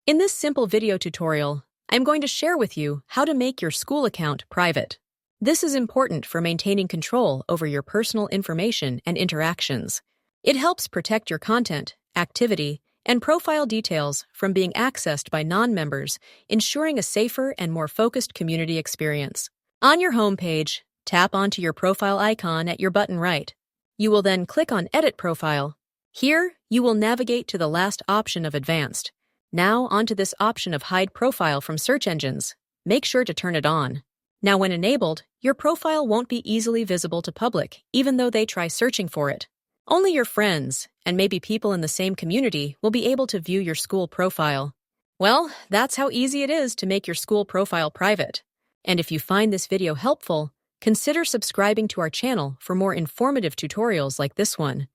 In this simple video tutorial, I'm going to share with you how to make your Skool account private. This is important for maintaining control over your personal information and interactions. It helps protect your content, activity, and profile details from being accessed by non-members, ensuring a safer and more focused community experience. On your home page, tap onto your profile icon at your button right. You will then click on Edit Profile. Here, you will navigate to the last option of Advanced. Now onto this option of Hide Profile from search engines. Make sure to turn it on. Now when enabled, your profile won't be easily visible to public, even though they try searching for it. Only your friends, and maybe people in the same community, will be able to view your Skool profile. Well, that's how easy it is to make your Skool profile private. And if you find this video helpful, consider subscribing to our channel for more informative tutorials like this one.